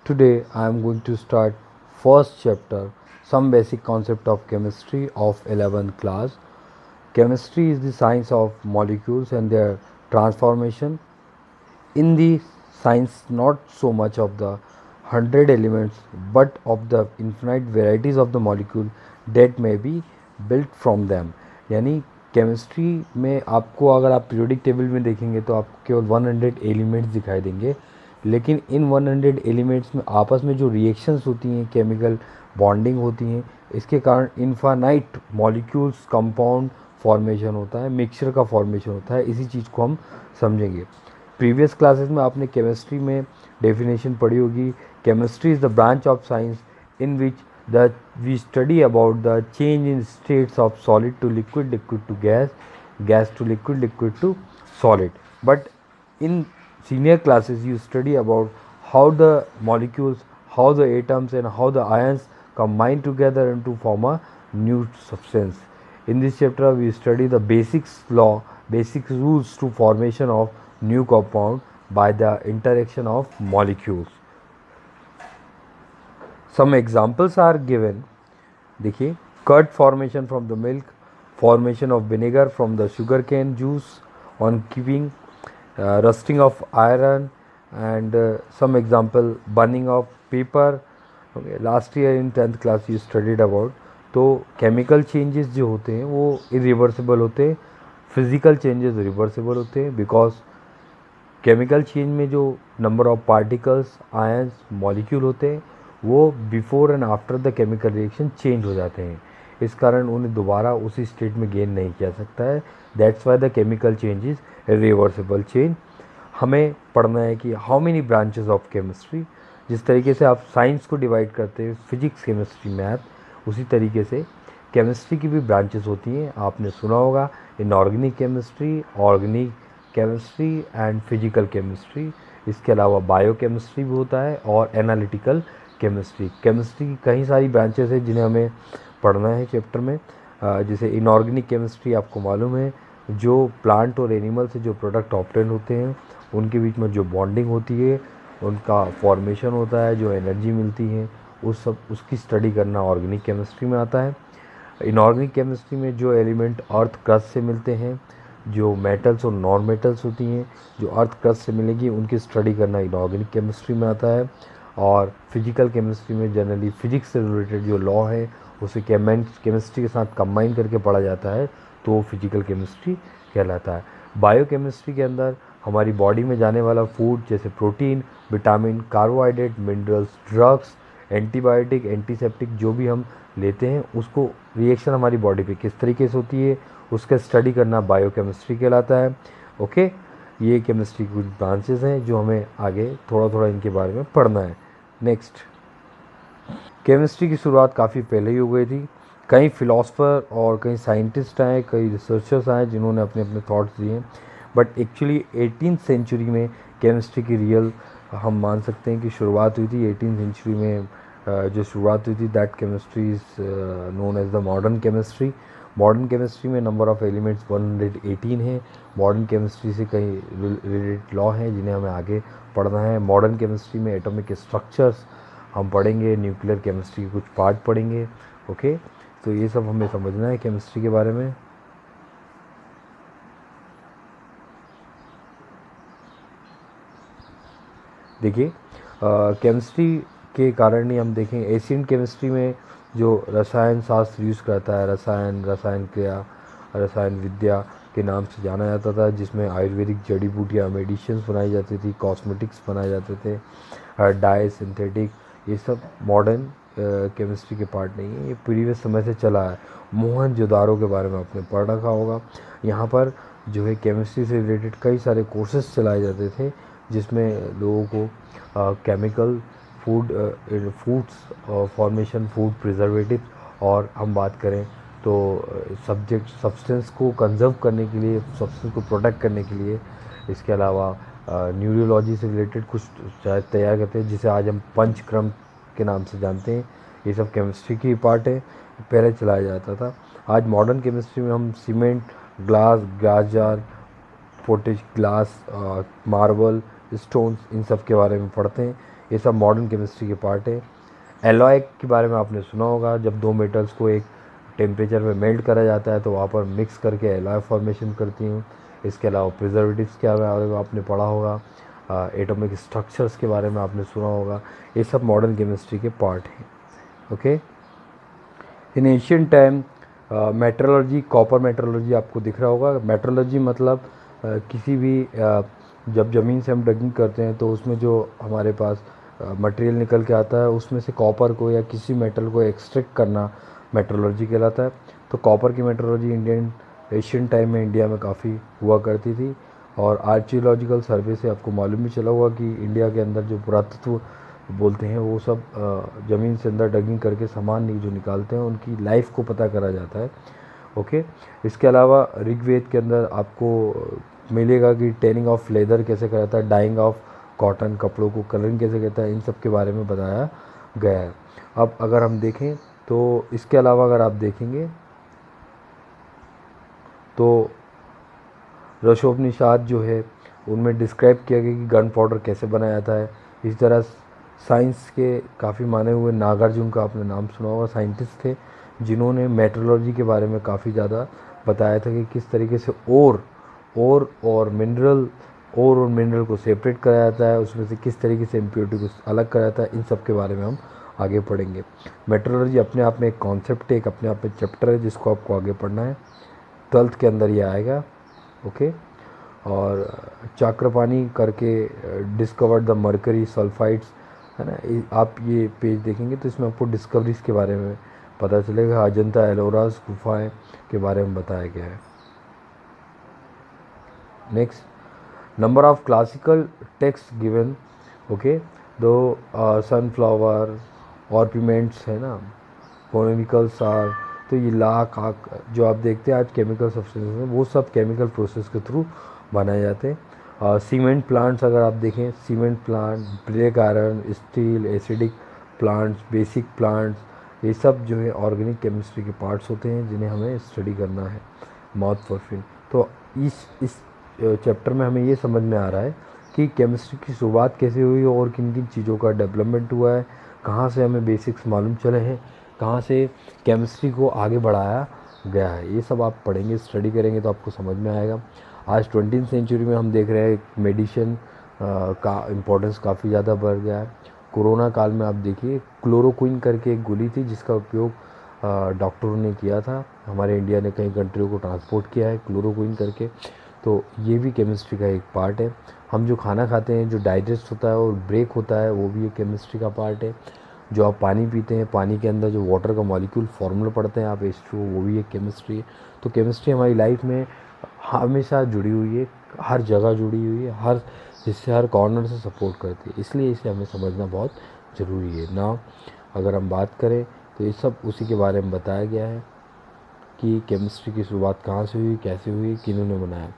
Today I am going to start first chapter, some basic concept of chemistry of 11th class. Chemistry is the science of molecules and their transformation. In the science, not so much of the 100 elements but of the infinite varieties of the molecule that may be built from them. यानी chemistry में आपको अगर आप periodic table में देखेंगे तो आपको केवल 100 एलिमेंट्स दिखाई देंगे, लेकिन इन 100 एलिमेंट्स में आपस में जो रिएक्शंस होती हैं, केमिकल बॉन्डिंग होती हैं, इसके कारण इन्फानाइट मॉलिक्यूल्स कंपाउंड फॉर्मेशन होता है, मिक्सचर का फॉर्मेशन होता है. इसी चीज़ को हम समझेंगे. प्रीवियस क्लासेस में आपने केमिस्ट्री में डेफिनेशन पढ़ी होगी. Chemistry is the branch of science in which the we study about the change in states of solid to liquid, liquid to gas, gas to liquid, liquid to solid. But in senior classes you study about how the molecules, how the atoms and how the ions combine together and to form a new substance. In this chapter we study the basics law, basic rules to formation of new compound by the interaction of molecules. Some examples are given. देखिए, curd formation from the milk, formation of vinegar from the sugarcane juice on keeping, rusting of iron, and some example burning of paper. Okay, last year in 10th class you studied about. तो chemical changes जो होते हैं वो irreversible होते हैं, physical changes reversible होते हैं, because chemical change में जो number of particles, ions, molecule होते हैं वो before and after the chemical reaction change हो जाते हैं. इस कारण उन्हें दोबारा उसी स्टेट में गेन नहीं किया सकता है. That's why the chemical change is reversible change. हमें पढ़ना है कि how many branches of chemistry. जिस तरीके से आप साइंस को डिवाइड करते हैं, फिजिक्स, केमिस्ट्री, मैथ, उसी तरीके से केमिस्ट्री की भी ब्रांचेस होती हैं. आपने सुना होगा inorganic chemistry, organic chemistry and physical chemistry. इसके अलावा बायो केमिस्ट्री भी होता है और एनालिटिकल केमिस्ट्री. केमिस्ट्री की कई सारी ब्रांचेस हैं जिन्हें हमें पढ़ना है चैप्टर में. जैसे इनऑर्गेनिक केमिस्ट्री आपको मालूम है, जो प्लांट और एनिमल से जो प्रोडक्ट ऑब्टेन होते हैं उनके बीच में जो बॉन्डिंग होती है, उनका फॉर्मेशन होता है, जो एनर्जी मिलती है, उसकी स्टडी करना ऑर्गेनिक केमिस्ट्री में आता है. इनऑर्गेनिक केमिस्ट्री में जो एलिमेंट अर्थ क्रस्ट से मिलते हैं, जो मेटल्स और नॉन मेटल्स होती हैं जो अर्थ क्रस्ट से मिलेगी, उनकी स्टडी करना इनऑर्गेनिक केमिस्ट्री में आता है. और फिजिकल केमिस्ट्री में जनरली फिजिक्स से रिलेटेड जो लॉ है उसे केमिस्ट्री के साथ कंबाइन करके पढ़ा जाता है, तो वो फिजिकल केमिस्ट्री कहलाता है. बायो केमिस्ट्री के अंदर हमारी बॉडी में जाने वाला फूड जैसे protein, vitamin, carbohydrate, minerals, drugs, antibiotic, antiseptic जो भी हम लेते हैं उसको रिएक्शन हमारी बॉडी पे किस तरीके से होती है उसका स्टडी करना बायो केमिस्ट्री कहलाता है. ओके, ये केमिस्ट्री की कुछ ब्रांचेस हैं जो हमें आगे थोड़ा थोड़ा इनके बारे में पढ़ना है. नेक्स्ट, केमिस्ट्री की शुरुआत काफ़ी पहले ही हो गई थी. कई फिलोसफर और कई साइंटिस्ट आए, कई रिसर्चर्स आए जिन्होंने अपने अपने थॉट्स दिए. बट एक्चुअली 18th सेंचुरी में केमिस्ट्री की रियल हम मान सकते हैं कि शुरुआत हुई थी. 18th सेंचुरी में जो शुरुआत हुई थी, that chemistry is known as the modern chemistry. Modern chemistry में नंबर ऑफ़ एलिमेंट्स 118 हैं. मॉडर्न केमिस्ट्री से कई रिलेटेड लॉ हैं जिन्हें हमें आगे पढ़ना है. मॉडर्न केमिस्ट्री में एटॉमिक स्ट्रक्चर्स हम पढ़ेंगे, न्यूक्लियर केमिस्ट्री के कुछ पार्ट पढ़ेंगे. ओके, तो ये सब हमें समझना है केमिस्ट्री के बारे में. देखिए, केमिस्ट्री के कारण ही हम देखें एशियन केमिस्ट्री में जो रसायन शास्त्र यूज़ करता है, रसायन क्रिया, रसायन विद्या के नाम से जाना जाता था, जिसमें आयुर्वेदिक जड़ी बूटियाँ, मेडिसिन्स बनाई जाती थी, कॉस्मेटिक्स बनाए जाते थे, डाई, सिंथेटिक, ये सब मॉडर्न केमिस्ट्री के पार्ट नहीं है. ये प्रीवियस समय से चला है. मोहनजोदारो के बारे में आपने पढ़ रखा होगा. यहाँ पर जो है केमिस्ट्री से रिलेटेड कई सारे कोर्सेज चलाए जाते थे जिसमें लोगों को chemical, foods formation, food preservative, और हम बात करें तो सब्सटेंस को कंजर्व करने के लिए, सब्सटेंस को प्रोटेक्ट करने के लिए, इसके अलावा न्यूरोलॉजी से रिलेटेड कुछ शायद तैयार करते हैं जिसे आज हम पंचक्रम के नाम से जानते हैं. ये सब केमिस्ट्री की पार्ट है, पहले चलाया जाता था. आज मॉडर्न केमिस्ट्री में हम cement, glass jar, potash glass, marble, stones, इन सब के बारे में पढ़ते हैं. ये सब मॉडर्न केमिस्ट्री के पार्ट है। एलॉय के बारे में आपने सुना होगा, जब दो मेटल्स को एक टेम्परेचर में मेल्ट करा जाता है तो वहाँ पर मिक्स करके एलॉय फॉर्मेशन करती हूँ। इसके अलावा प्रिजर्वेटिव्स के बारे में आपने पढ़ा होगा, एटॉमिक स्ट्रक्चर्स के बारे में आपने सुना होगा। ये सब मॉडर्न केमिस्ट्री के पार्ट हैं। Okay, in ancient time metrology, copper metrology आपको दिख रहा होगा। मेट्रोलॉजी मतलब किसी भी जब ज़मीन से हम डगिंग करते हैं तो उसमें जो हमारे पास मटेरियल निकल के आता है उसमें से कॉपर को या किसी मेटल को एक्सट्रैक्ट करना मेट्रोलॉजी कहलाता है। तो कॉपर की मेट्रोलॉजी इंडियन एशियन टाइम में इंडिया में काफ़ी हुआ करती थी। और आर्कियोलॉजिकल सर्वे से आपको मालूम भी चला हुआ कि इंडिया के अंदर जो पुरातत्व बोलते हैं वो सब ज़मीन से अंदर डगिंग करके सामान जो निकालते हैं उनकी लाइफ को पता करा जाता है। ओके, इसके अलावा ऋग्वेद के अंदर आपको मिलेगा कि टैनिंग ऑफ लेदर कैसे कराता है, डाइंग ऑफ कॉटन, कपड़ों को कलरिंग कैसे करता है, इन सब के बारे में बताया गया है। अब अगर हम देखें तो इसके अलावा अगर आप देखेंगे तो रसोपनिषद जो है उनमें डिस्क्राइब किया गया कि गन पाउडर कैसे बनाया जाता है। इसी तरह साइंस के काफ़ी माने हुए नागार्जुन का आपने नाम सुना होगा, साइंटिस्ट थे जिन्होंने मेट्रोलॉजी के बारे में काफ़ी ज़्यादा बताया था कि किस तरीके से और मिनरल को सेपरेट कराया जाता है, उसमें से किस तरीके से इम्प्योरिटी को अलग कराया जाता है। इन सब के बारे में हम आगे पढ़ेंगे। मेट्रोलॉजी अपने आप में एक कॉन्सेप्ट है, एक अपने आप में चैप्टर है जिसको आपको आगे पढ़ना है, 12th के अंदर ये आएगा। ओके, और चाक्रपानी करके डिस्कवर्ड द मरकरी सल्फाइड्स, है ना। आप ये पेज देखेंगे तो इसमें आपको डिस्कवरीज के बारे में पता चलेगा। अजंता एलोरास गुफाएं के बारे में बताया गया है। Next, number of classical text given. Okay, दो सनफ्लावर ऑर्पिमेंट्स है ना, फोनिकल्स आर, तो ये लाख आख जो आप देखते हैं आज केमिकल सब्सटेंसेस में, वो सब केमिकल प्रोसेस के थ्रू बनाए जाते हैं। सीमेंट प्लांट्स अगर आप देखें, cement plant, brick iron, steel, acidic plants, basic plants, ये सब जो है ऑर्गेनिक केमिस्ट्री के पार्ट्स होते हैं जिन्हें हमें स्टडी करना है। माउथ परफ्यूम, तो इस चैप्टर में हमें ये समझ में आ रहा है कि केमिस्ट्री की शुरुआत कैसे हुई और किन किन चीज़ों का डेवलपमेंट हुआ है, कहाँ से हमें बेसिक्स मालूम चले हैं, कहाँ से केमिस्ट्री को आगे बढ़ाया गया है। ये सब आप पढ़ेंगे, स्टडी करेंगे तो आपको समझ में आएगा। आज 20वीं सेंचुरी में हम देख रहे हैं मेडिसिन का इम्पोर्टेंस काफ़ी ज़्यादा बढ़ गया है। कोरोना काल में आप देखिए, क्लोरोक्विन करके एक गोली थी जिसका उपयोग डॉक्टरों ने किया था। हमारे इंडिया ने कई कंट्रियों को ट्रांसपोर्ट किया है क्लोरोक्विन करके, तो ये भी केमिस्ट्री का एक पार्ट है। हम जो खाना खाते हैं, जो डाइजेस्ट होता है और ब्रेक होता है, वो भी एक केमिस्ट्री का पार्ट है। जो आप पानी पीते हैं, पानी के अंदर जो वाटर का मॉलिक्यूल फॉर्मूला पढ़ते हैं आप H2O, वो भी एक केमिस्ट्री है। तो केमिस्ट्री हमारी लाइफ में हमेशा जुड़ी हुई है, हर जगह जुड़ी हुई है, हर हिस्से, हर कॉर्नर से सपोर्ट करती है, इसलिए इसे हमें समझना बहुत ज़रूरी है ना। अगर हम बात करें तो ये सब उसी के बारे में बताया गया है कि केमिस्ट्री की शुरुआत कहाँ से हुई, कैसे हुई, किन्होंने बनाया।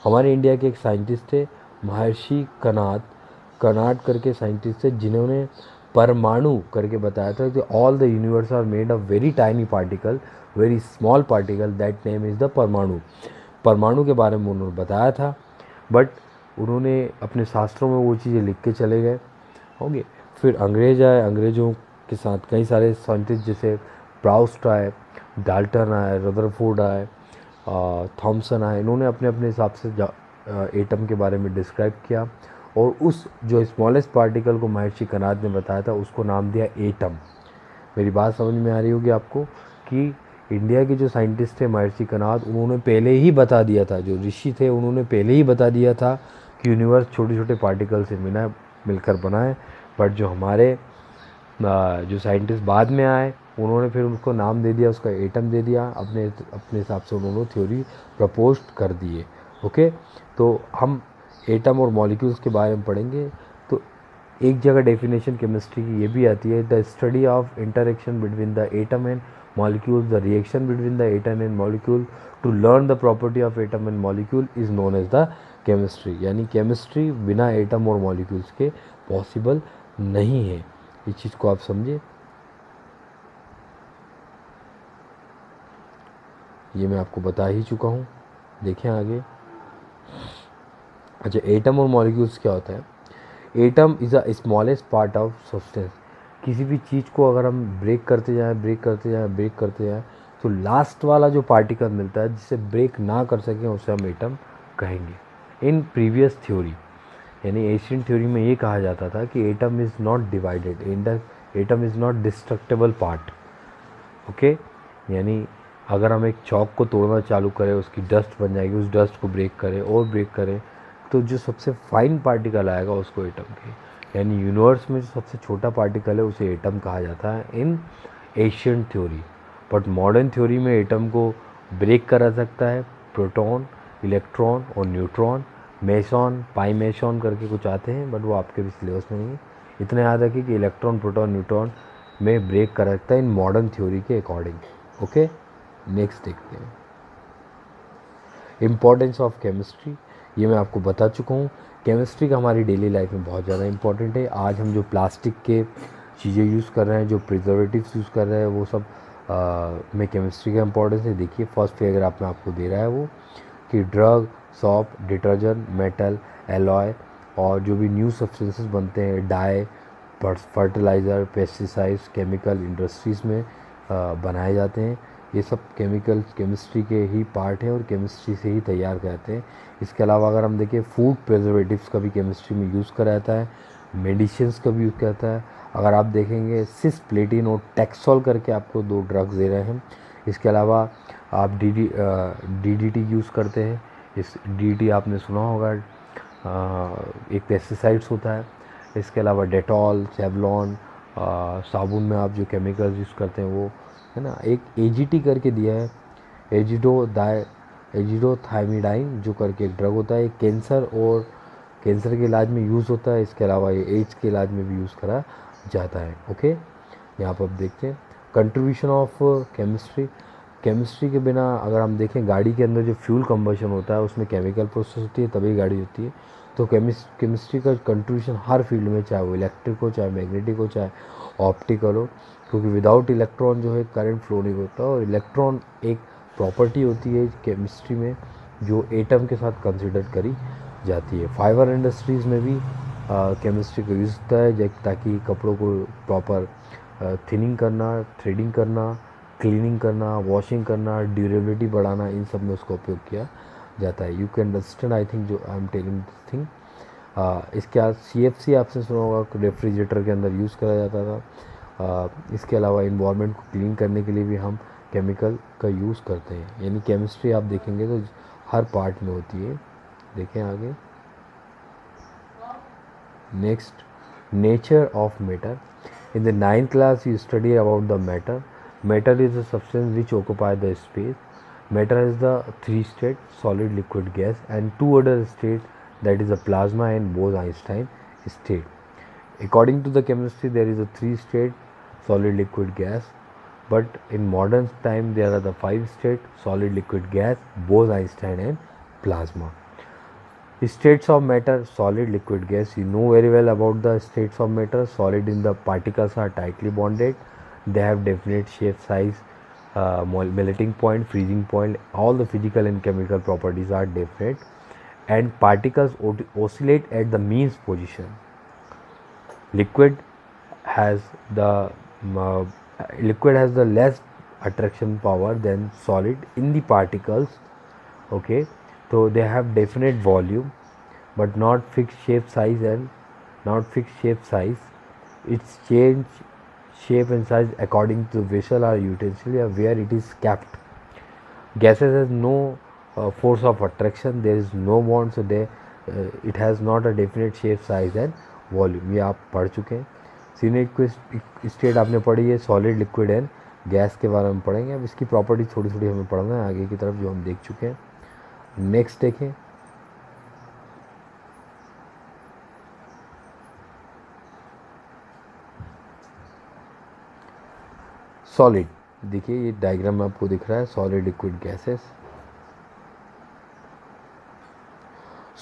हमारे इंडिया के एक साइंटिस्ट थे महर्षि कनाड करके साइंटिस्ट थे, जिन्होंने परमाणु करके बताया था कि all the universe are made of very tiny particle, very small particle, that name is the परमाणु। परमाणु के बारे में उन्होंने बताया था, बट उन्होंने अपने शास्त्रों में वो चीज़ें लिख के चले गए होंगे। फिर अंग्रेज आए, अंग्रेज़ों के साथ कई सारे साइंटिस्ट जैसे प्राउस्ट आए, डाल्टन आए, रदरफोर्ड आए, थॉमसन आए, इन्होंने अपने अपने हिसाब से एटम के बारे में डिस्क्राइब किया और उस जो स्मॉलेस्ट पार्टिकल को महर्षि कनाद ने बताया था उसको नाम दिया एटम। मेरी बात समझ में आ रही होगी आपको कि इंडिया के जो साइंटिस्ट थे महर्षि कनाद, उन्होंने पहले ही बता दिया था, जो ऋषि थे उन्होंने पहले ही बता दिया था कि यूनिवर्स छोटे छोटे पार्टिकल से मिलकर बना है। बट जो हमारे जो साइंटिस्ट बाद में आए उन्होंने फिर उसको नाम दे दिया, उसका एटम दे दिया, अपने अपने हिसाब से उन्होंने थ्योरी प्रपोज कर दिए। ओके, तो हम एटम और मॉलिक्यूल्स के बारे में पढ़ेंगे। तो एक जगह डेफिनेशन केमिस्ट्री की ये भी आती है, the study of interaction between the atom and molecule, the reaction between the atom and molecule to learn the property of atom and molecule is known as the chemistry. यानी chemistry बिना atom और molecules के possible नहीं है। इस चीज़ को आप समझे, ये मैं आपको बता ही चुका हूँ। देखें आगे। अच्छा, एटम और मॉलिक्यूल्स क्या होता है? Atom is a smallest part of substance. किसी भी चीज़ को अगर हम ब्रेक करते जाएं तो लास्ट वाला जो पार्टिकल मिलता है जिसे ब्रेक ना कर सकें उसे हम एटम कहेंगे। इन प्रीवियस थ्योरी यानी एशियन थ्योरी में ये कहा जाता था कि atom is not divided, atom is not destructible part. Okay, यानी अगर हम एक चौक को तोड़ना चालू करें उसकी डस्ट बन जाएगी, उस डस्ट को ब्रेक करें और ब्रेक करें तो जो सबसे फाइन पार्टिकल आएगा उसको एटम के, यानी यूनिवर्स में जो सबसे छोटा पार्टिकल है उसे एटम कहा जाता है इन Asian theory. But modern theory में एटम को ब्रेक करा सकता है प्रोटॉन, इलेक्ट्रॉन और न्यूट्रॉन, मेसॉन, पाई मेसॉन करके कुछ आते हैं बट वो आपके भी सिलेबस में नहीं है। इतना याद रखिए कि इलेक्ट्रॉन, प्रोटॉन, न्यूट्रॉन में ब्रेक कर सकता है इन मॉडर्न थ्योरी के अकॉर्डिंग। ओके, नेक्स्ट देखते हैं इम्पॉर्टेंस ऑफ केमिस्ट्री। ये मैं आपको बता चुका हूँ, केमिस्ट्री का हमारी डेली लाइफ में बहुत ज़्यादा इंपॉर्टेंट है। आज हम जो प्लास्टिक के चीज़ें यूज़ कर रहे हैं, जो प्रिजर्वेटिव्स यूज़ कर रहे हैं, वो सब में केमिस्ट्री का इंपॉर्टेंस है। देखिए फर्स्ट पैराग्राफ में आपको दे रहा है वो कि drug, soap, detergent, metal, alloy और जो भी न्यू सब्सटेंसेस बनते हैं, dye, fertiliser, pesticides, chemical industries में बनाए जाते हैं। ये सब केमिकल्स केमिस्ट्री के ही पार्ट हैं और केमिस्ट्री से ही तैयार करते हैं। इसके अलावा अगर हम देखें फूड प्रिजर्वेटिव्स का भी केमिस्ट्री में यूज़ करा जाता है, मेडिसिन्स का भी यूज़ करता है। अगर आप देखेंगे सिस्प्लेटिन और टैक्सोल करके आपको 2 ड्रग्स दे रहे हैं। इसके अलावा आप DDT यूज़ करते हैं। इस DDT आपने सुना होगा, एक पेस्टिसाइड्स होता है। इसके अलावा डेटॉल, सेवलॉन, साबुन में आप जो केमिकल्स यूज़ करते हैं वो है ना। एक AGT करके दिया है, एजिडोथाइमिडाइन जो करके एक ड्रग होता है, कैंसर के इलाज में यूज़ होता है। इसके अलावा ये एड्स के इलाज में भी यूज़ करा जाता है। ओके, यहाँ पर आप देखते हैं कंट्रीब्यूशन ऑफ केमिस्ट्री। केमिस्ट्री के बिना अगर हम देखें गाड़ी के अंदर जो फ्यूल कंबशन होता है उसमें केमिकल प्रोसेस होती है तभी गाड़ी होती है। तो केमिस्ट्री का कंट्रीब्यूशन हर फील्ड में, चाहे वो इलेक्ट्रिक हो, चाहे मैग्नेटिक हो, चाहे ऑप्टिकल हो, क्योंकि विदाउट इलेक्ट्रॉन जो है करंट फ्लो नहीं होता। और इलेक्ट्रॉन एक प्रॉपर्टी होती है केमिस्ट्री में जो एटम के साथ कंसिडर करी जाती है। फाइबर इंडस्ट्रीज़ में भी केमिस्ट्री का यूज़ होता है ताकि कपड़ों को प्रॉपर थिनिंग करना, थ्रेडिंग करना, क्लीनिंग करना, वॉशिंग करना, ड्यूरेबिलिटी बढ़ाना, इन सब में उसका उपयोग किया जाता है। You can understand I think जो I am telling this thing. इसके बाद CFC आपने सुना होगा, रेफ्रिजरेटर के अंदर यूज़ करा जाता था। इसके अलावा इन्वायरमेंट को क्लीन करने के लिए भी हम केमिकल का यूज़ करते हैं। यानी केमिस्ट्री आप देखेंगे तो हर पार्ट में होती है। देखें आगे, next nature of matter. In the 9th class, you study about the matter. Matter is a substance which occupy the space. Matter has the 3 state: solid, liquid, gas, and 2 other state, that is a plasma and Bose-Einstein state. According to the chemistry, there is a 3 state: solid, liquid, gas. But in modern time, there are the 5 state: solid, liquid, gas, Bose-Einstein, and plasma. States of matter: solid, liquid, gas. You know very well about the states of matter. Solid in the particles are tightly bonded. They have definite shape, size, melting point, freezing point. All the physical and chemical properties are different, and particles oscillate at the mean position. Liquid has the uh, liquid has the less attraction power than solid in the particles. Okay, so they have definite volume but not fixed shape, size, and not fixed shape, size. It's change shape and size according to the vessel or utensil where it is kept. Gases has no force of attraction, there is no bond, so it has not a definite shape, size, and volume. ये आप पढ़ चुके हैं। Senior state आपने पढ़ी है, solid, liquid and gas के बारे में पढ़ेंगे। अब इसकी प्रॉपर्टी थोड़ी थोड़ी हमें पढ़ना है आगे की तरफ जो हम देख चुके हैं। नेक्स्ट देखें, सॉलिड। देखिए ये डायग्राम में आपको दिख रहा है सॉलिड, लिक्विड, गैसेस।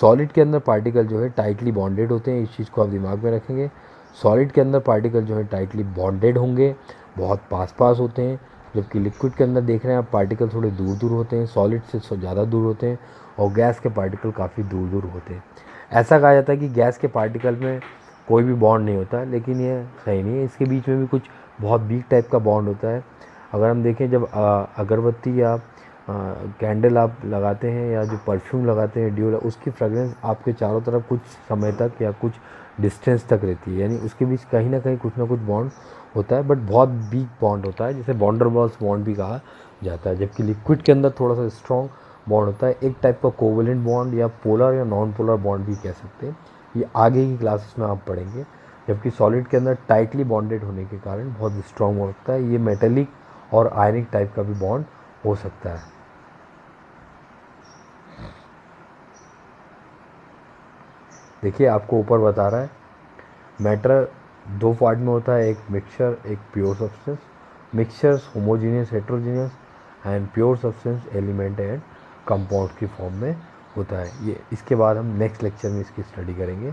सॉलिड के अंदर पार्टिकल जो है टाइटली बॉन्डेड होते हैं, इस चीज़ को आप दिमाग में रखेंगे। सॉलिड के अंदर पार्टिकल जो है टाइटली बॉन्डेड होंगे, बहुत पास पास होते हैं। जबकि लिक्विड के अंदर देख रहे हैं आप पार्टिकल थोड़े दूर दूर होते हैं, सॉलिड से ज़्यादा दूर होते हैं, और गैस के पार्टिकल काफ़ी दूर दूर होते हैं। ऐसा कहा जाता है कि गैस के पार्टिकल में कोई भी बॉन्ड नहीं होता है, लेकिन ये सही नहीं है, इसके बीच में भी कुछ बहुत वीक टाइप का बॉन्ड होता है। अगर हम देखें जब अगरबत्ती या कैंडल आप लगाते हैं या जो परफ्यूम लगाते हैं ड्यूल, उसकी फ्रेगरेंस आपके चारों तरफ कुछ समय तक या कुछ डिस्टेंस तक रहती है, यानी उसके बीच कहीं ना कुछ बॉन्ड होता है, बट बहुत वीक बॉन्ड होता है, जिसे वॉन्डरवॉल्स बॉन्ड भी कहा जाता है। जबकि लिक्विड के अंदर थोड़ा सा स्ट्रॉन्ग बॉन्ड होता है, एक टाइप का कोवेलेंट बॉन्ड या पोलर या नॉन पोलर बॉन्ड भी कह सकते हैं। ये आगे की क्लासेस में आप पढ़ेंगे। जबकि सॉलिड के अंदर टाइटली बॉन्डेड होने के कारण बहुत स्ट्रॉन्ग होता है, ये मेटेलिक और आयनिक टाइप का भी बॉन्ड हो सकता है। देखिए आपको ऊपर बता रहा है मैटर दो पार्ट में होता है, एक मिक्सचर, एक pure substance. Mixtures homogeneous, heterogeneous and pure substance element and compound की फॉर्म में होता है। ये इसके बाद हम नेक्स्ट लेक्चर में इसकी स्टडी करेंगे।